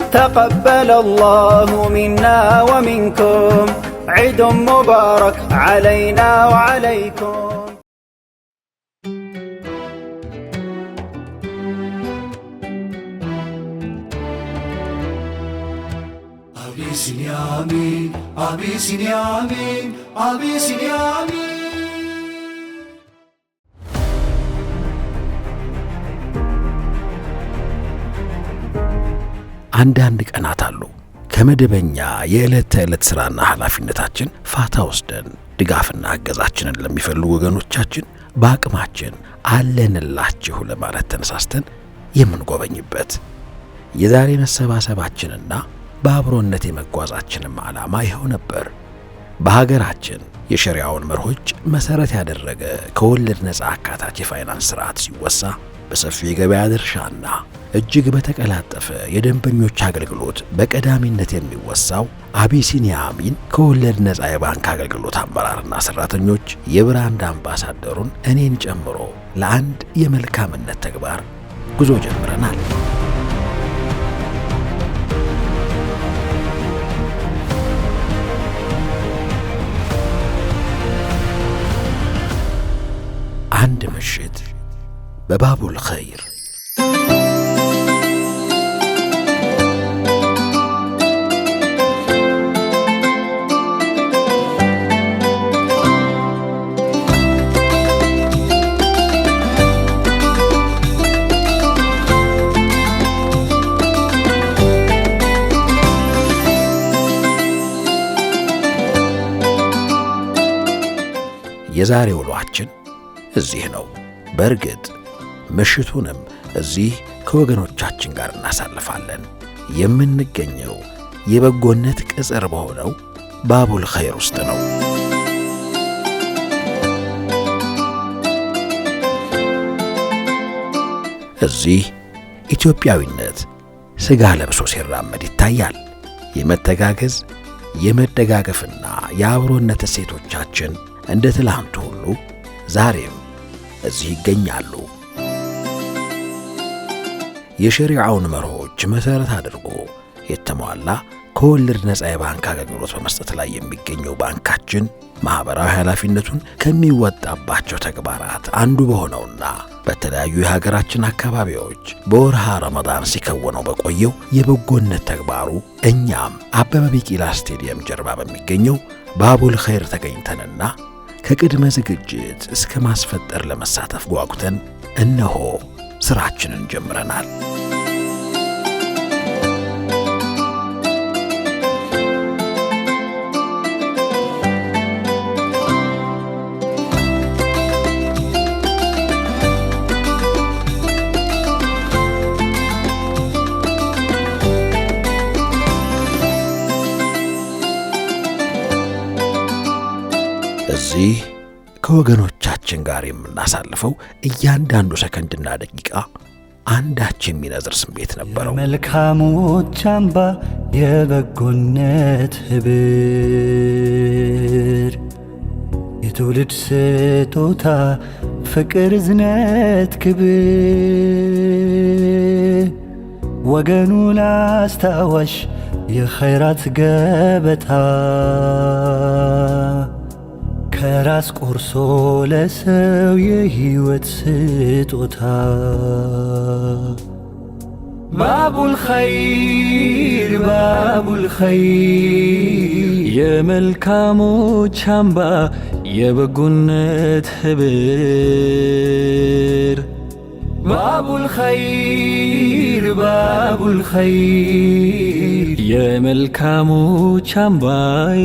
تقبل الله منا ومنكم عيد مبارك علينا وعليكم. Abyssinia amin, Abyssinia amin, Abyssinia amin. አንዳንድ ቀናት አሉ ከመደበኛ የዕለት ተዕለት ሥራና ኃላፊነታችን ፋታ ወስደን ድጋፍና እገዛችንን ለሚፈልጉ ወገኖቻችን በአቅማችን አለንላችሁ ለማለት ተነሳስተን የምንጎበኝበት የዛሬ መሰባሰባችንና በአብሮነት የመጓዛችንም ዓላማ ይኸው ነበር። በሀገራችን የሸሪዓውን መርሆች መሠረት ያደረገ ከወለድ ነፃ አካታች የፋይናንስ ሥርዓት ሲወሳ በሰፊ የገበያ ድርሻና እጅግ በተቀላጠፈ የደንበኞች አገልግሎት በቀዳሚነት የሚወሳው አቢሲኒያ አሚን ከወለድ ነፃ የባንክ አገልግሎት አመራርና ሰራተኞች የብራንድ አምባሳደሩን እኔን ጨምሮ ለአንድ የመልካምነት ተግባር ጉዞ ጀምረናል። አንድ ምሽት በባቡል ኸይር የዛሬ ውሏችን እዚህ ነው። በእርግጥ ምሽቱንም እዚህ ከወገኖቻችን ጋር እናሳልፋለን። የምንገኘው የበጎነት ቅጽር በሆነው ባቡል ኸይር ውስጥ ነው። እዚህ ኢትዮጵያዊነት ሥጋ ለብሶ ሲራመድ ይታያል። የመተጋገዝ የመደጋገፍና የአብሮነት እሴቶቻችን እንደ ትላንቱ ሁሉ ዛሬም እዚህ ይገኛሉ። የሸሪዓውን መርሆች መሠረት አድርጎ የተሟላ ከወለድ ነፃ የባንክ አገልግሎት በመስጠት ላይ የሚገኘው ባንካችን ማኅበራዊ ኃላፊነቱን ከሚወጣባቸው ተግባራት አንዱ በሆነውና በተለያዩ የሀገራችን አካባቢዎች በወርሃ ረመዳን ሲከወነው በቆየው የበጎነት ተግባሩ እኛም አበበ ቢቂላ ስቴዲየም ጀርባ በሚገኘው ባቡል ኸይር ተገኝተንና ከቅድመ ዝግጅት እስከ ማስፈጠር ለመሳተፍ ጓጉተን እነሆ ሥራችንን ጀምረናል። እዚህ ከወገኖቻችን ጋር የምናሳልፈው እያንዳንዱ ሰከንድና ደቂቃ አንዳች የሚነዝር ስሜት ነበረው። መልካሞች አምባ የበጎነት ህብር የትውልድ ስጦታ ፍቅር፣ እዝነት፣ ክብር ወገኑን አስታዋሽ የኸይራት ገበታ ከራስ ቆርሶ ለሰው የህይወት ስጦታ ባቡል ኸይር ባቡል ኸይር የመልካሞች አምባ የበጎነት ህብር ባቡል ኸይር ባቡል ኸይር የመልካሞች አምባ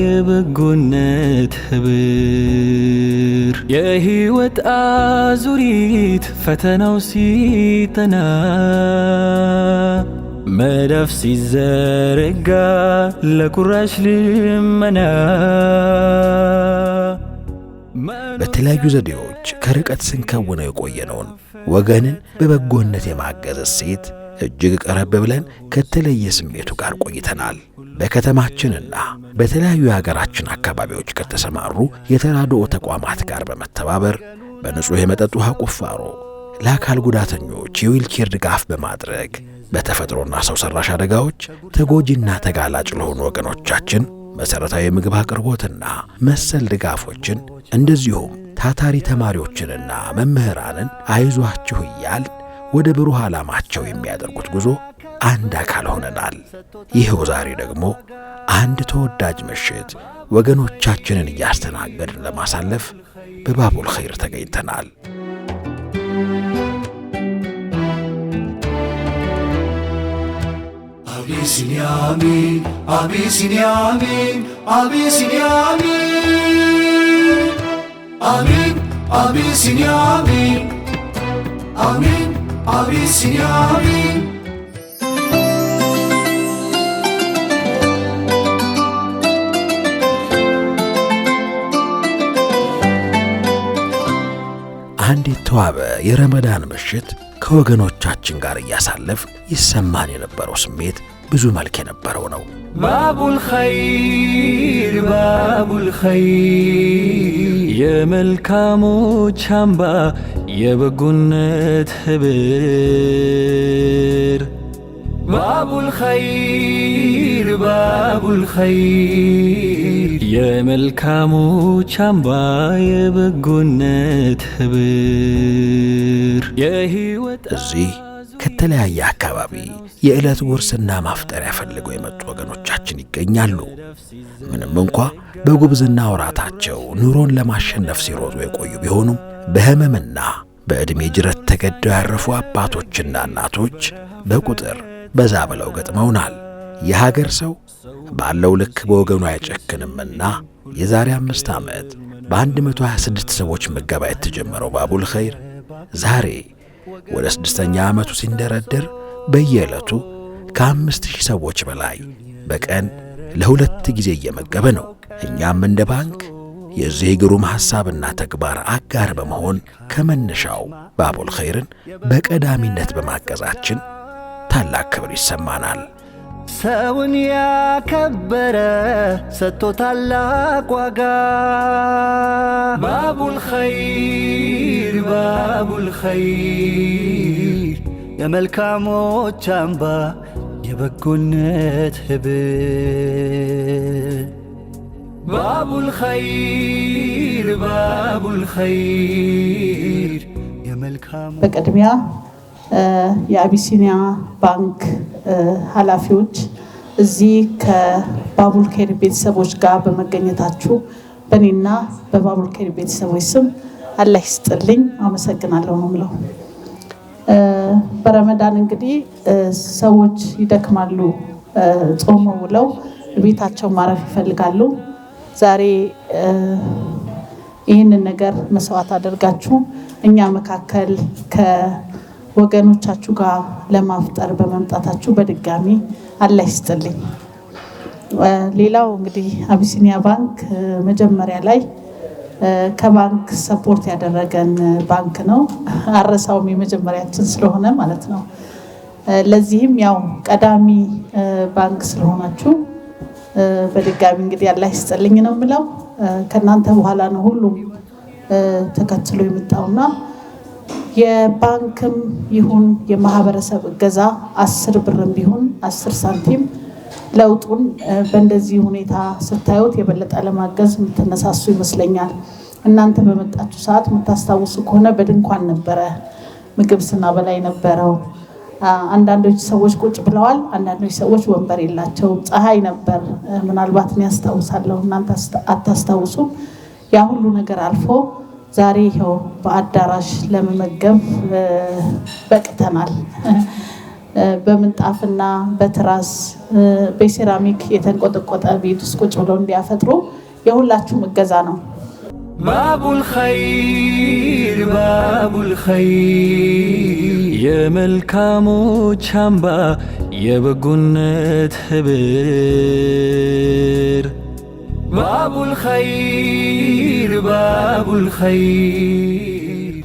የበጎነት ህብር የህይወት አዙሪት ፈተናው ሲጠና መዳፍ ሲዘረጋ ለቁራሽ ልመና በተለያዩ ዘዴዎች ከርቀት ስንከውነው የቆየነውን ወገንን በበጎነት የማገዝ እሴት እጅግ ቀረብ ብለን ከተለየ ስሜቱ ጋር ቆይተናል። በከተማችንና በተለያዩ የሀገራችን አካባቢዎች ከተሰማሩ የተራድኦ ተቋማት ጋር በመተባበር በንጹሕ የመጠጥ ውሃ ቁፋሮ፣ ለአካል ጉዳተኞች የዊልቼር ድጋፍ በማድረግ በተፈጥሮና ሰው ሰራሽ አደጋዎች ተጎጂና ተጋላጭ ለሆኑ ወገኖቻችን መሰረታዊ የምግብ አቅርቦትና መሰል ድጋፎችን እንደዚሁም ታታሪ ተማሪዎችንና መምህራንን አይዟችሁ እያል ወደ ብሩህ ዓላማቸው የሚያደርጉት ጉዞ አንድ አካል ሆነናል። ይኸው ዛሬ ደግሞ አንድ ተወዳጅ ምሽት ወገኖቻችንን እያስተናገድን ለማሳለፍ በባቡል ኸይር ተገኝተናል። አቢሲኒያ አሚን፣ አቢሲኒያ አሚን፣ አቢሲኒያ አሚን፣ አሚን፣ አቢሲኒያ አሚን፣ አሚን፣ አቢሲኒያ አሚን። አንድ የተዋበ የረመዳን ምሽት ከወገኖቻችን ጋር እያሳለፍ ይሰማን የነበረው ስሜት ብዙ መልክ የነበረው ነው። ባቡል ኸይር ባቡል ኸይር የመልካሞች አምባ የበጎነት ህብር ባቡል ኸይር ባቡል ኸይር የመልካሞች አምባ የበጎነት ህብር የህይወት እዚህ ከተለያየ አካባቢ የዕለት ጉርስና ማፍጠሪያ ፈልገው የመጡ ወገኖቻችን ይገኛሉ። ምንም እንኳ በጉብዝና ወራታቸው ኑሮን ለማሸነፍ ሲሮጡ የቆዩ ቢሆኑም በህመምና በዕድሜ ጅረት ተገደው ያረፉ አባቶችና እናቶች በቁጥር በዛ ብለው ገጥመውናል። የሀገር ሰው ባለው ልክ በወገኑ አይጨክንምና የዛሬ 5 ዓመት በ126 ሰዎች ምገባ የተጀመረው ባቡል ኸይር ዛሬ ወደ 6ኛ ዓመቱ ሲንደረደር በየዕለቱ ከ5000 ሰዎች በላይ በቀን ለ2 ጊዜ እየመገበ ነው። እኛም እንደ ባንክ የዚህ ግሩም ሐሳብና ተግባር አጋር በመሆን ከመነሻው ባቡል ኸይርን በቀዳሚነት በማገዛችን ታላቅ ክብር ይሰማናል። ሰውን ያከበረ ሰጥቶ ታላቅ ዋጋ ባቡል ኸይር ባቡል ኸይር የመልካሞች አምባ የበጎነት ህብር ባቡል ኸይር ባቡል ኸይር የመልካሞች በቅድሚያ የአቢሲኒያ ባንክ ኃላፊዎች እዚህ ከባቡል ኸይር ቤተሰቦች ጋር በመገኘታችሁ በእኔና በባቡል ኸይር ቤተሰቦች ስም አላህ ይስጥልኝ አመሰግናለሁ ነው የምለው። በረመዳን እንግዲህ ሰዎች ይደክማሉ፣ ጾመው ውለው ቤታቸው ማረፍ ይፈልጋሉ። ዛሬ ይህንን ነገር መስዋዕት አድርጋችሁ እኛ መካከል ከወገኖቻችሁ ጋር ለማፍጠር በመምጣታችሁ በድጋሚ አላህ ይስጥልኝ። ሌላው እንግዲህ አቢሲኒያ ባንክ መጀመሪያ ላይ ከባንክ ሰፖርት ያደረገን ባንክ ነው። አረሳውም የመጀመሪያችን ስለሆነ ማለት ነው። ለዚህም ያው ቀዳሚ ባንክ ስለሆናችሁ በድጋሚ እንግዲህ አላህ ይስጥልኝ ነው የምለው። ከናንተ በኋላ ነው ሁሉም ተከትሎ የመጣውና የባንክም ይሁን የማህበረሰብ እገዛ 10 ብርም ቢሆን 10 ሳንቲም ለውጡን በእንደዚህ ሁኔታ ስታዩት የበለጠ ለማገዝ የምትነሳሱ ይመስለኛል። እናንተ በመጣችሁ ሰዓት የምታስታውሱ ከሆነ በድንኳን ነበረ ምግብ ስናበላ የነበረው። አንዳንዶች ሰዎች ቁጭ ብለዋል፣ አንዳንዶች ሰዎች ወንበር የላቸውም። ፀሐይ ነበር፣ ምናልባት እኔ አስታውሳለሁ፣ እናንተ አታስታውሱም። ያ ሁሉ ነገር አልፎ ዛሬ ይኸው በአዳራሽ ለመመገብ በቅተናል። በምንጣፍና በትራስ በሴራሚክ የተንቆጠቆጠ ቤት ውስጥ ቁጭ ብለው እንዲያፈጥሩ የሁላችሁም እገዛ ነው። ባቡል ኸይር ባቡል ኸይር የመልካሞች አምባ የበጎነት ህብር ባቡል ኸይር ባቡል ኸይር።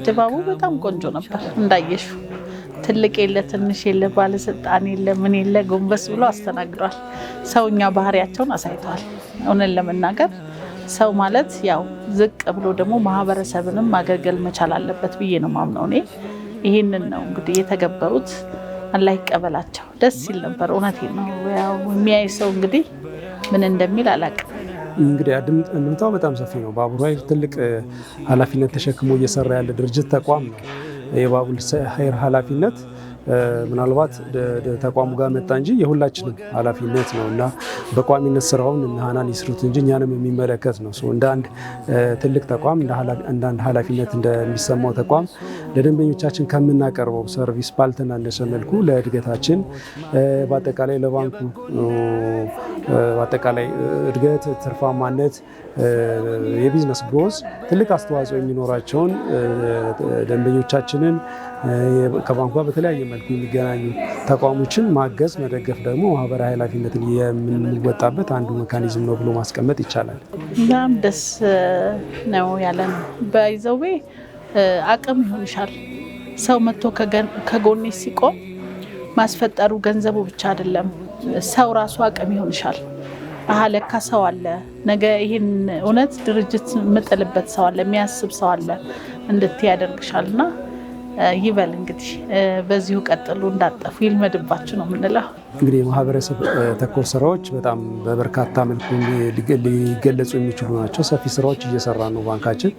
ድባቡ በጣም ቆንጆ ነበር እንዳየሹ። ትልቅ የለ ትንሽ የለ ባለስልጣን የለ ምን የለ ጎንበስ ብሎ አስተናግዷል። ሰውኛ ባህሪያቸውን አሳይተዋል። እውነት ለመናገር ሰው ማለት ያው ዝቅ ብሎ ደግሞ ማህበረሰብንም ማገልገል መቻል አለበት ብዬ ነው ማምነው። እኔ ይሄንን ነው እንግዲህ የተገበሩት። አላህ ይቀበላቸው። ደስ ይል ነበር። እውነቴን ነው። ያው የሚያይ ሰው እንግዲህ ምን እንደሚል አላውቅም። እንግዲህ እንድምታው በጣም ሰፊ ነው። ባቡል ኸይር ትልቅ ኃላፊነት ተሸክሞ እየሰራ ያለ ድርጅት ተቋም ነው። የባቡል ኸይር ኃላፊነት ምናልባት ተቋሙ ጋር መጣ እንጂ የሁላችንም ኃላፊነት ነው እና በቋሚነት ስራውን እነ ሀናን ይስሩት እንጂ እኛንም የሚመለከት ነው። እንደ አንድ ትልቅ ተቋም እንደ አንድ ኃላፊነት እንደሚሰማው ተቋም ለደንበኞቻችን ከምናቀርበው ሰርቪስ ባልተናነሰ መልኩ ለእድገታችን በአጠቃላይ ለባንኩ በአጠቃላይ እድገት፣ ትርፋማነት፣ የቢዝነስ ግሮዝ ትልቅ አስተዋጽኦ የሚኖራቸውን ደንበኞቻችንን ከባንኩ ጋር በተለያየ መልኩ የሚገናኙ ተቋሞችን ማገዝ፣ መደገፍ ደግሞ ማህበራዊ ኃላፊነትን የምንወጣበት አንዱ ሜካኒዝም ነው ብሎ ማስቀመጥ ይቻላል። በጣም ደስ ነው ያለን። በይዘዌ አቅም ይሆንሻል። ሰው መጥቶ ከጎኔ ሲቆም ማስፈጠሩ ገንዘቡ ብቻ አይደለም፣ ሰው ራሱ አቅም ይሆንሻል። ለካ ሰው አለ፣ ነገ ይህን እውነት ድርጅት የምጥልበት ሰው አለ፣ የሚያስብ ሰው አለ እንድትይ ያደርግሻልና ይበል እንግዲህ በዚሁ ቀጥሉ፣ እንዳጠፉ ይልመድባችሁ ነው የምንለው። እንግዲህ የማህበረሰብ ተኮር ስራዎች በጣም በበርካታ መልኩ ሊገለጹ የሚችሉ ናቸው። ሰፊ ስራዎች እየሰራ ነው ባንካችን።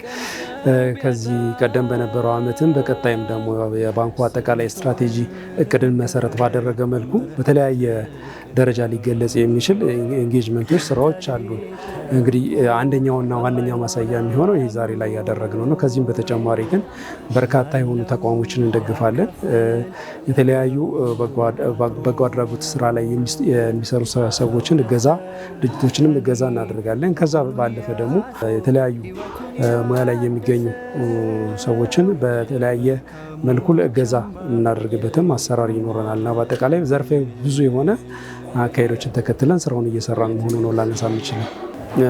ከዚህ ቀደም በነበረው ዓመትም በቀጣይም ደግሞ የባንኩ አጠቃላይ ስትራቴጂ እቅድን መሰረት ባደረገ መልኩ በተለያየ ደረጃ ሊገለጽ የሚችል ኤንጌጅመንቶች፣ ስራዎች አሉ። እንግዲህ አንደኛውና ዋነኛው ማሳያ የሚሆነው ይህ ዛሬ ላይ ያደረግነው ነው። ከዚህም በተጨማሪ ግን በርካታ የሆኑ ተቋሞችን እንደግፋለን። የተለያዩ በጎ አድራጎት ስራ ላይ የሚሰሩ ሰዎችን እገዛ፣ ድርጅቶችንም እገዛ እናደርጋለን። ከዛ ባለፈ ደግሞ የተለያዩ ሙያ ላይ የሚገኙ ሰዎችን በተለያየ መልኩ እገዛ የምናደርግበትም አሰራር ይኖረናል እና በአጠቃላይ ዘርፈ ብዙ የሆነ አካሄዶችን ተከትለን ስራውን እየሰራን መሆኑ ነው ላነሳ የምችለው።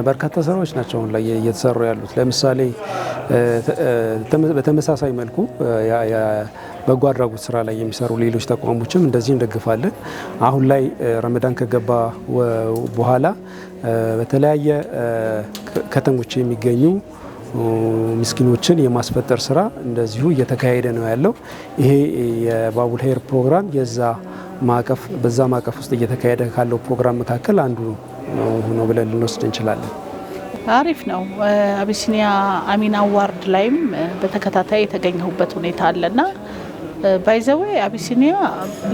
በርካታ ስራዎች ናቸው አሁን ላይ እየተሰሩ ያሉት። ለምሳሌ በተመሳሳይ መልኩ በጎ አድራጎት ስራ ላይ የሚሰሩ ሌሎች ተቋሞችም እንደዚህ እንደግፋለን። አሁን ላይ ረመዳን ከገባ በኋላ በተለያየ ከተሞች የሚገኙ ምስኪኖችን የማስፈጠር ስራ እንደዚሁ እየተካሄደ ነው ያለው። ይሄ የባቡል ኸይር ፕሮግራም በዛ ማዕቀፍ ውስጥ እየተካሄደ ካለው ፕሮግራም መካከል አንዱ ነው ብለን ልንወስድ እንችላለን። አሪፍ ነው። አቢሲኒያ አሚን አዋርድ ላይም በተከታታይ የተገኘሁበት ሁኔታ አለና ባይዘዌ አቢሲኒያ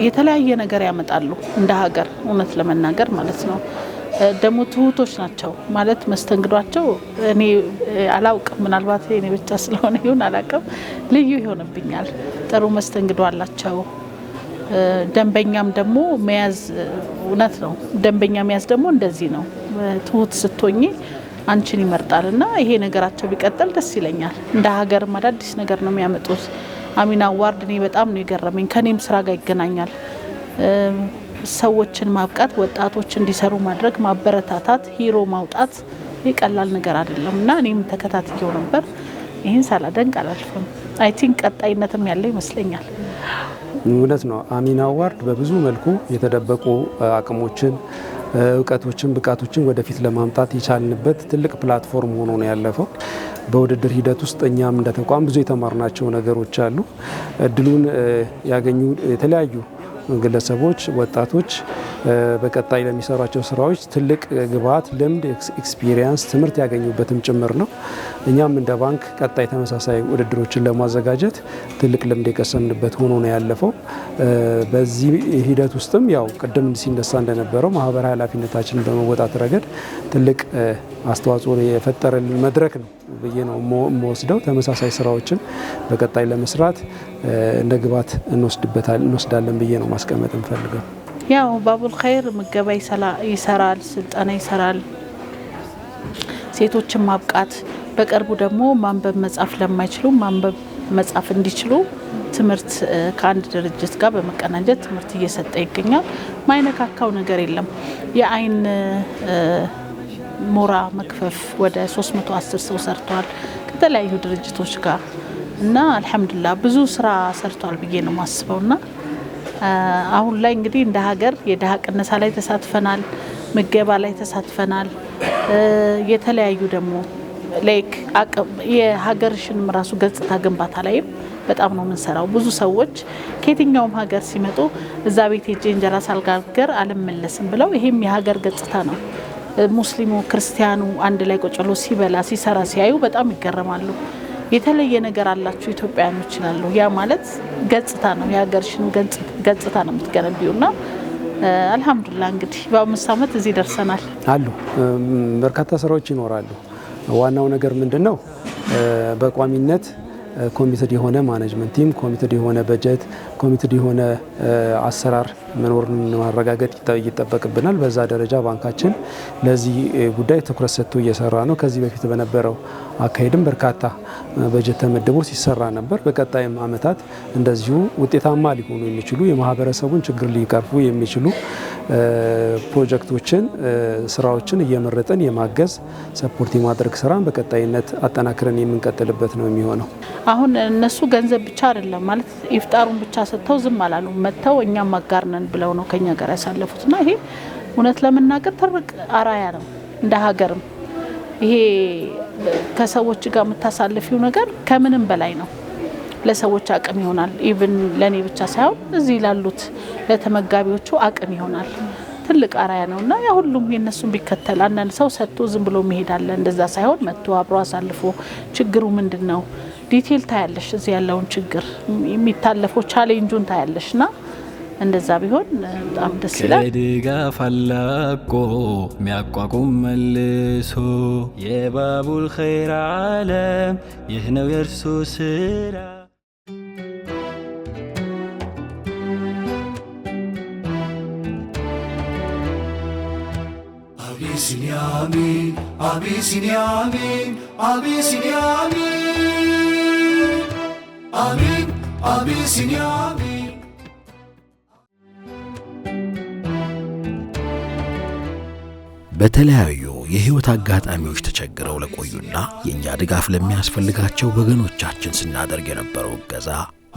የተለያየ ነገር ያመጣሉ እንደ ሀገር፣ እውነት ለመናገር ማለት ነው። ደግሞ ትሁቶች ናቸው ማለት መስተንግዷቸው እኔ አላውቅም፣ ምናልባት እኔ ብቻ ስለሆነ ይሁን አላውቅም፣ ልዩ ይሆንብኛል። ጥሩ መስተንግዶ አላቸው። ደንበኛም ደግሞ መያዝ እውነት ነው። ደንበኛ መያዝ ደግሞ እንደዚህ ነው። ትሁት ስትሆኚ አንቺን ይመርጣል እና ይሄ ነገራቸው ቢቀጥል ደስ ይለኛል። እንደ ሀገርም አዳዲስ ነገር ነው የሚያመጡት። አሚን አዋርድ እኔ በጣም ነው የገረመኝ። ከኔም ስራ ጋር ይገናኛል። ሰዎችን ማብቃት፣ ወጣቶች እንዲሰሩ ማድረግ፣ ማበረታታት፣ ሂሮ ማውጣት የቀላል ነገር አይደለም እና እኔም ተከታትየው ነበር። ይህን ሳላደንቅ አላልፍም። አይ ቲንክ ቀጣይነትም ያለ ይመስለኛል። እውነት ነው። አሚን አዋርድ በብዙ መልኩ የተደበቁ አቅሞችን፣ እውቀቶችን፣ ብቃቶችን ወደፊት ለማምጣት የቻልንበት ትልቅ ፕላትፎርም ሆኖ ነው ያለፈው። በውድድር ሂደት ውስጥ እኛም እንደ ተቋም ብዙ የተማርናቸው ነገሮች አሉ። እድሉን ያገኙ የተለያዩ ግለሰቦች፣ ወጣቶች በቀጣይ ለሚሰሯቸው ስራዎች ትልቅ ግብዓት፣ ልምድ፣ ኤክስፒሪየንስ፣ ትምህርት ያገኙበትም ጭምር ነው። እኛም እንደ ባንክ ቀጣይ ተመሳሳይ ውድድሮችን ለማዘጋጀት ትልቅ ልምድ የቀሰምንበት ሆኖ ነው ያለፈው። በዚህ ሂደት ውስጥም ያው ቅድም ሲነሳ እንደነበረው ማህበራዊ ኃላፊነታችንን በመወጣት ረገድ ትልቅ አስተዋጽኦ የፈጠረልን መድረክ ነው ብዬ ነው የምወስደው። ተመሳሳይ ስራዎችን በቀጣይ ለመስራት እንደ ግብዓት እንወስዳለን ብዬ ነው ማስቀመጥ እንፈልገው። ያው ባቡል ኸይር ምገባ ይሰራል፣ ስልጠና ይሰራል፣ ሴቶችን ማብቃት፣ በቅርቡ ደግሞ ማንበብ መጻፍ ለማይችሉ ማንበብ መጻፍ እንዲችሉ ትምህርት ከአንድ ድርጅት ጋር በመቀናጀት ትምህርት እየሰጠ ይገኛል። ማይነካካው ነገር የለም። የአይን ሞራ መክፈፍ ወደ 310 ሰው ሰርቷል ከተለያዩ ድርጅቶች ጋር እና አልሐምዱሊላህ ብዙ ስራ ሰርቷል ብዬ ነው ማስበውና አሁን ላይ እንግዲህ እንደ ሀገር የድሃ ቅነሳ ላይ ተሳትፈናል፣ ምገባ ላይ ተሳትፈናል። የተለያዩ ደግሞ ላይክ የሀገርሽን ራሱ ገጽታ ግንባታ ላይ በጣም ነው የምንሰራው። ብዙ ሰዎች ከየትኛውም ሀገር ሲመጡ እዛ ቤት ሄጄ እንጀራ ሳልጋገር አልመለስም ብለው ይሄም የሀገር ገጽታ ነው። ሙስሊሙ ክርስቲያኑ አንድ ላይ ቁጭ ብሎ ሲበላ ሲሰራ ሲያዩ በጣም ይገረማሉ። የተለየ ነገር አላችሁ ኢትዮጵያኖች ይላሉ። ያ ማለት ገጽታ ነው፣ የሀገርሽን ገጽታ ነው የምትገነቢውና አልহামዱሊላህ እንግዲህ በ5 ዓመት እዚህ ደርሰናል። አሉ በርካታ ስራዎች ይኖራሉ። ዋናው ነገር ምንድነው? በቋሚነት ኮሚትድ የሆነ ማኔጅመንት ቲም፣ ኮሚትድ የሆነ በጀት፣ ኮሚትድ የሆነ አሰራር መኖርን ማረጋገጥ ይጠበቅብናል። በዛ ደረጃ ባንካችን ለዚህ ጉዳይ ትኩረት ሰጥቶ እየሰራ ነው። ከዚህ በፊት በነበረው አካሄድም በርካታ በጀት ተመድቦ ሲሰራ ነበር። በቀጣይም አመታት እንደዚሁ ውጤታማ ሊሆኑ የሚችሉ የማህበረሰቡን ችግር ሊቀርፉ የሚችሉ ፕሮጀክቶችን፣ ስራዎችን እየመረጠን የማገዝ ሰፖርት የማድረግ ስራን በቀጣይነት አጠናክረን የምንቀጥልበት ነው የሚሆነው። አሁን እነሱ ገንዘብ ብቻ አይደለም ማለት ኢፍጣሩን ብቻ ሰጥተው ዝም አላሉ። መጥተው እኛም አጋር ነን ብለው ነው ከኛ ጋር ያሳለፉትና ይሄ እውነት ለመናገር ትልቅ አራያ ነው እንደ ሀገርም። ይሄ ከሰዎች ጋር የምታሳልፊው ነገር ከምንም በላይ ነው። ለሰዎች አቅም ይሆናል። ኢቭን ለኔ ብቻ ሳይሆን እዚህ ላሉት ለተመጋቢዎቹ አቅም ይሆናል። ትልቅ አራያ ነውና ያ ሁሉም የነሱን ቢከተል። አንዳንድ ሰው ሰጥቶ ዝም ብሎ መሄዳለ። እንደዛ ሳይሆን መጥቶ አብሮ አሳልፎ ችግሩ ምንድነው ዲቴል ታያለሽ። እዚህ ያለውን ችግር የሚታለፈው ቻሌንጁን ታያለሽና እንደዛ ቢሆን በጣም ደስ ይላል። ከድጋፍ አላቆ ሚያቋቁም መልሶ የባቡል ኸይር ዓለም ይህ ነው የእርሱ ስራ። አቢሲኒያ አሚን፣ አቢሲኒያ አሚን፣ አቢሲኒያ አሚን፣ አሚን፣ አቢሲኒያ አሚን። በተለያዩ የህይወት አጋጣሚዎች ተቸግረው ለቆዩና የኛ ድጋፍ ለሚያስፈልጋቸው ወገኖቻችን ስናደርግ የነበረው እገዛ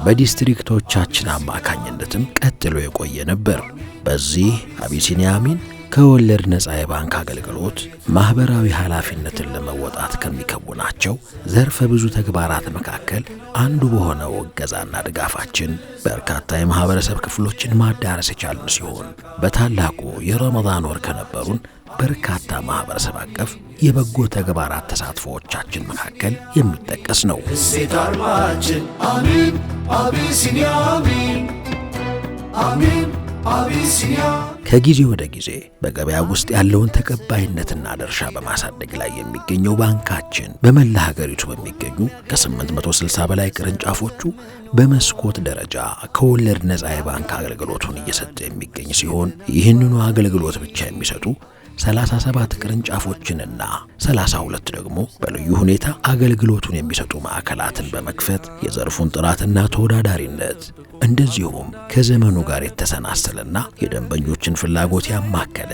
በዲስትሪክቶቻችን አማካኝነትም ቀጥሎ የቆየ ነበር። በዚህ አቢሲኒያ አሚን ከወለድ ነፃ የባንክ አገልግሎት ማህበራዊ ኃላፊነትን ለመወጣት ከሚከውናቸው ዘርፈ ብዙ ተግባራት መካከል አንዱ በሆነው እገዛና ድጋፋችን በርካታ የማህበረሰብ ክፍሎችን ማዳረስ የቻልን ሲሆን በታላቁ የረመዳን ወር ከነበሩን በርካታ ማህበረሰብ አቀፍ የበጎ ተግባራት ተሳትፎዎቻችን መካከል የሚጠቀስ ነው። እሴት አርማችን አሚን፣ አቢሲኒያ አሚን፣ አሚን፣ አቢሲኒያ። ከጊዜ ወደ ጊዜ በገበያ ውስጥ ያለውን ተቀባይነትና ድርሻ በማሳደግ ላይ የሚገኘው ባንካችን በመላ ሀገሪቱ በሚገኙ ከ860 በላይ ቅርንጫፎቹ በመስኮት ደረጃ ከወለድ ነፃ የባንክ አገልግሎቱን እየሰጠ የሚገኝ ሲሆን ይህንኑ አገልግሎት ብቻ የሚሰጡ 37 ቅርንጫፎችንና 32 ደግሞ በልዩ ሁኔታ አገልግሎቱን የሚሰጡ ማዕከላትን በመክፈት የዘርፉን ጥራትና ተወዳዳሪነት እንደዚሁም ከዘመኑ ጋር የተሰናሰለና የደንበኞችን ፍላጎት ያማከለ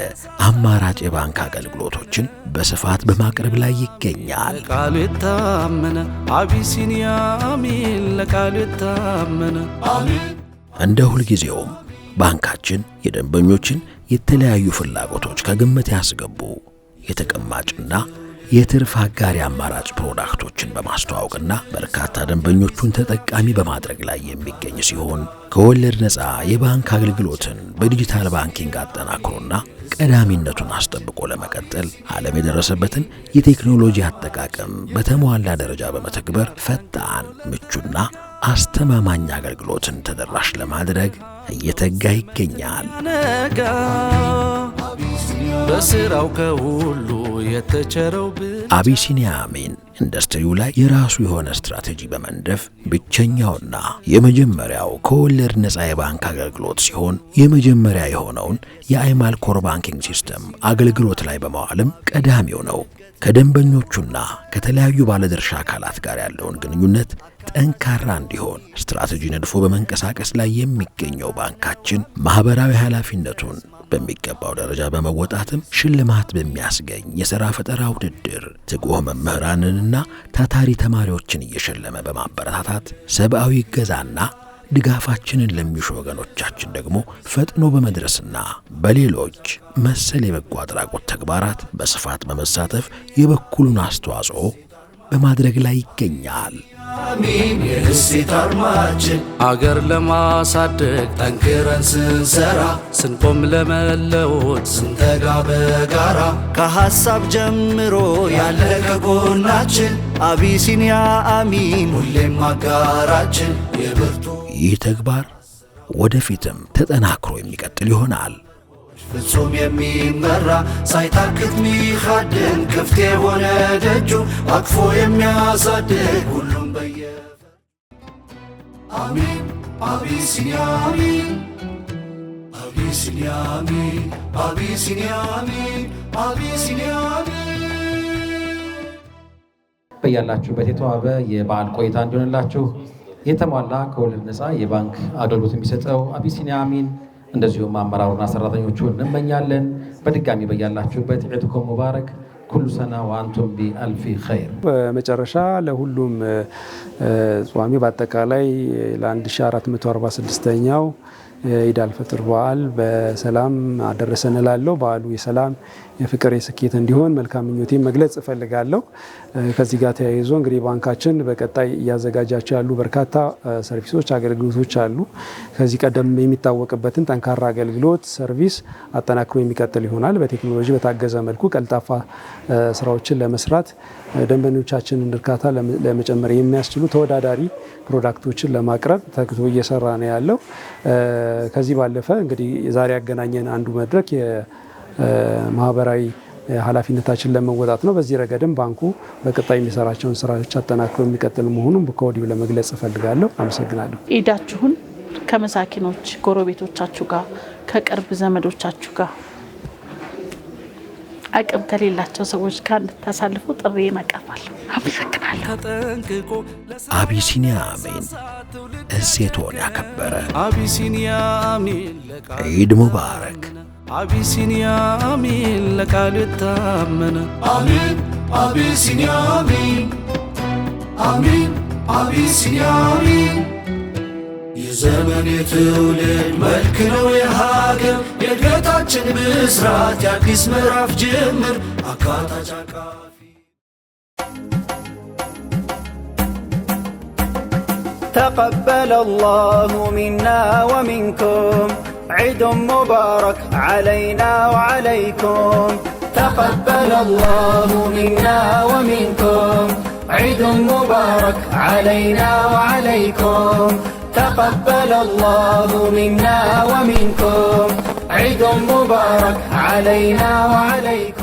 አማራጭ የባንክ አገልግሎቶችን በስፋት በማቅረብ ላይ ይገኛል። ቃሉ የታመነ አቢሲኒያ አሚን፣ ለቃሉ የታመነ አሚን። እንደ ሁልጊዜውም ባንካችን የደንበኞችን የተለያዩ ፍላጎቶች ከግምት ያስገቡ የተቀማጭና የትርፍ አጋሪ አማራጭ ፕሮዳክቶችን በማስተዋወቅና በርካታ ደንበኞቹን ተጠቃሚ በማድረግ ላይ የሚገኝ ሲሆን ከወለድ ነፃ የባንክ አገልግሎትን በዲጂታል ባንኪንግ አጠናክሮና ቀዳሚነቱን አስጠብቆ ለመቀጠል ዓለም የደረሰበትን የቴክኖሎጂ አጠቃቀም በተሟላ ደረጃ በመተግበር ፈጣን፣ ምቹና አስተማማኝ አገልግሎትን ተደራሽ ለማድረግ እየተጋ ይገኛል። በስራው ከሁሉ የተቸረው አቢሲኒያ አሚን ኢንዱስትሪው ላይ የራሱ የሆነ ስትራቴጂ በመንደፍ ብቸኛውና የመጀመሪያው ከወለድ ነፃ የባንክ አገልግሎት ሲሆን የመጀመሪያ የሆነውን የአይማል ኮር ባንኪንግ ሲስተም አገልግሎት ላይ በመዋልም ቀዳሚው ነው። ከደንበኞቹና ከተለያዩ ባለድርሻ አካላት ጋር ያለውን ግንኙነት ጠንካራ እንዲሆን ስትራቴጂ ነድፎ በመንቀሳቀስ ላይ የሚገኘው ባንካችን ማህበራዊ ኃላፊነቱን በሚገባው ደረጃ በመወጣትም ሽልማት በሚያስገኝ የሥራ ፈጠራ ውድድር ትጉህ መምህራንንና ታታሪ ተማሪዎችን እየሸለመ በማበረታታት ሰብአዊ እገዛና ድጋፋችንን ለሚሹ ወገኖቻችን ደግሞ ፈጥኖ በመድረስና በሌሎች መሰል የበጎ አድራጎት ተግባራት በስፋት በመሳተፍ የበኩሉን አስተዋጽኦ በማድረግ ላይ ይገኛል። አሚን የእሴት አርማችን አገር ለማሳደግ ጠንክረን ስንሰራ ስንቆም ለመለወጥ ስንተጋ በጋራ ከሐሳብ ጀምሮ ያለ ከጎናችን አቢሲኒያ አሚን ሁሌም አጋራችን የብርቱ ይህ ተግባር ወደፊትም ተጠናክሮ የሚቀጥል ይሆናል። ፍጹም የሚመራ ሳይታክት ሚኻድም ክፍት የሆነ ደጁ አቅፎ የሚያሳድግ ሁሉም አሚን አቢሲኒያ አሚን አቢሲኒያ አሚን አቢሲኒያ አሚን አቢሲኒያ አሚን። በያላችሁበት የተዋበ የበዓል ቆይታ እንዲሆንላችሁ የተሟላ ከወለድ ነፃ የባንክ አገልግሎት የሚሰጠው አቢሲኒያ አሚን እንደዚሁም አመራሩና ሰራተኞቹ እንመኛለን። በድጋሚ በያላችሁበት ዒድኩም ሙባረክ ኩሉ ሰና ወአንቱም ቢአልፊ ኸይር። በመጨረሻ ለሁሉም ጿሚ በአጠቃላይ ለ1446ኛው የኢድ አልፈጥር በዓል በሰላም አደረሰን እላለሁ። በዓሉ የሰላም የፍቅር የስኬት እንዲሆን መልካም ምኞቴን መግለጽ እፈልጋለሁ። ከዚህ ጋር ተያይዞ እንግዲህ ባንካችን በቀጣይ እያዘጋጃቸው ያሉ በርካታ ሰርቪሶች፣ አገልግሎቶች አሉ። ከዚህ ቀደም የሚታወቅበትን ጠንካራ አገልግሎት ሰርቪስ አጠናክሮ የሚቀጥል ይሆናል። በቴክኖሎጂ በታገዘ መልኩ ቀልጣፋ ስራዎችን ለመስራት ደንበኞቻችንን እርካታ ለመጨመር የሚያስችሉ ተወዳዳሪ ፕሮዳክቶችን ለማቅረብ ተግቶ እየሰራ ነው ያለው። ከዚህ ባለፈ እንግዲህ ዛሬ ያገናኘን አንዱ መድረክ የማህበራዊ ኃላፊነታችን ለመወጣት ነው። በዚህ ረገድም ባንኩ በቀጣይ የሚሰራቸውን ስራዎች አጠናክሮ የሚቀጥል መሆኑን ከወዲሁ ለመግለጽ እፈልጋለሁ። አመሰግናለሁ። ኢዳችሁን ከመሳኪኖች ጎረቤቶቻችሁ ጋር ከቅርብ ዘመዶቻችሁ ጋር አቅም ከሌላቸው ሰዎች ጋር እንድታሳልፉ ጥሪ እናቀርባለሁ። አመሰግናለሁ። አቢሲኒያ አሚን እሴቶን ያከበረ አቢሲኒያ አሚን ዒድ ሙባረክ። አቢሲኒያ አሚን ለቃሉ የታመነ አሚን አቢሲኒያ አሚን አሚን አቢሲኒያ አሚን የዘመን የትውልድ መልክ ነው የሀገር የእድገታችን ብስራት የአዲስ ምዕራፍ ጅምር አካታች አቃፊ تقبل الله منا ومنكم عيد مبارك علينا وعليكم تقبل الله منا ومنكم عيد مبارك علينا وعليكم تقبل الله منا ومنكم عيد مبارك علينا وعليكم